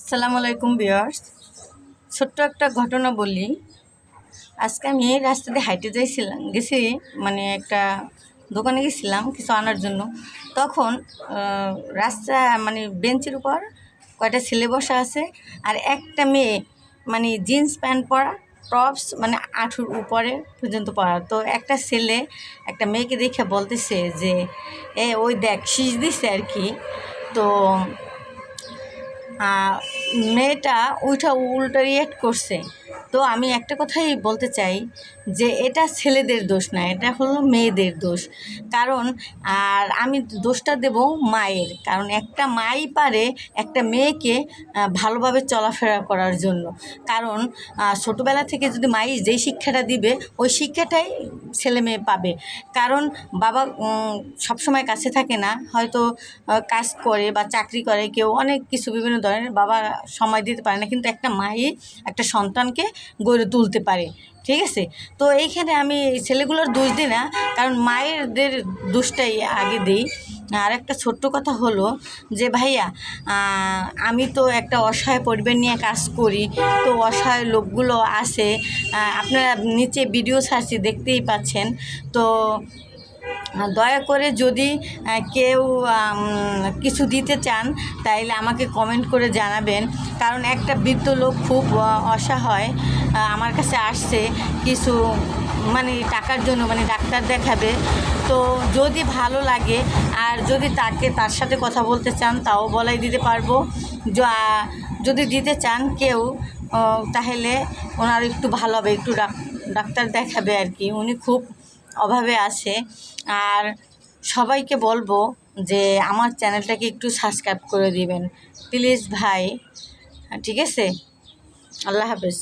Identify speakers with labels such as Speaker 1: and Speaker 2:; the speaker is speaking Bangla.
Speaker 1: আসসালামু আলাইকুম ভিউয়ার্স। ছোট্ট একটা ঘটনা বলি। আজকে আমি রাস্তা দিয়ে হাঁটতে গেছি, মানে একটা দোকানে গেছিলাম কিছু আনার জন্য। তখন রাস্তা মানে বেঞ্চের উপর কয়টা ছেলে বসা আছে, আর একটা মেয়ে মানে জিন্স প্যান্ট পরা, টপস মানে আঁঠুর উপরে পর্যন্ত পরা। তো একটা ছেলে একটা মেয়েকে দেখে বলতেছে যে ওই দেখ শীষ দিছে আর কি। তো মেয়েটা উল্টা রিয়েক্ট করছে। তো আমি একটা কথাই বলতে চাই যে এটা ছেলেদের দোষ না, এটা হলো মেয়েদের দোষ। কারণ আর আমি দোষটা দেব মায়ের, কারণ একটা মাই পারে একটা মেয়েকে ভালোভাবে চলাফেরা করার জন্য। কারণ ছোটোবেলা থেকে যদি মাই যেই শিক্ষাটা দিবে ওই শিক্ষাটাই ছেলে মেয়ে পাবে। কারণ বাবা সবসময় কাছে থাকে না, হয়তো কাজ করে বা চাকরি করে, কেউ অনেক কিছু বিভিন্ন ধরনের, বাবা সময় দিতে পারে না, কিন্তু একটা মাই একটা সন্তানকে গড়ে তুলতে পারে। ঠিক আছে? তো এইখানে আমি ছেলেগুলোর দোষ দিই না, কারণ মায়েদের দোষটাই আগে দিই। আর একটা ছোট্ট কথা হলো যে ভাইয়া, আমি তো একটা অসহায় পরিবার নিয়ে কাজ করি। তো অসহায় লোকগুলো আছে, আপনারা নিচে ভিডিও ছাড়ছি দেখতেই পাচ্ছেন। তো দয়া করে যদি কেউ কিছু দিতে চান তাইলে আমাকে কমেন্ট করে জানাবেন। কারণ একটা বৃদ্ধ লোক খুব অসহায় আমার কাছে আসছে কিছু মানে টাকার জন্য, মানে ডাক্তার দেখাবে। তো যদি ভালো লাগে আর যদি তার সাথে কথা বলতে চান তাও বলাই দিতে পারবো। যদি দিতে চান কেউ তাহলে ওনার একটু ভালো হবে, একটু ডাক্তার দেখাবে আর কি। উনি খুব অভাবে আছে। আর সবাইকে বলবো যে আমার চ্যানেলটাকে একটু সাবস্ক্রাইব করে দিবেন প্লিজ ভাই। ঠিক আছে? আল্লাহ হাফেজ।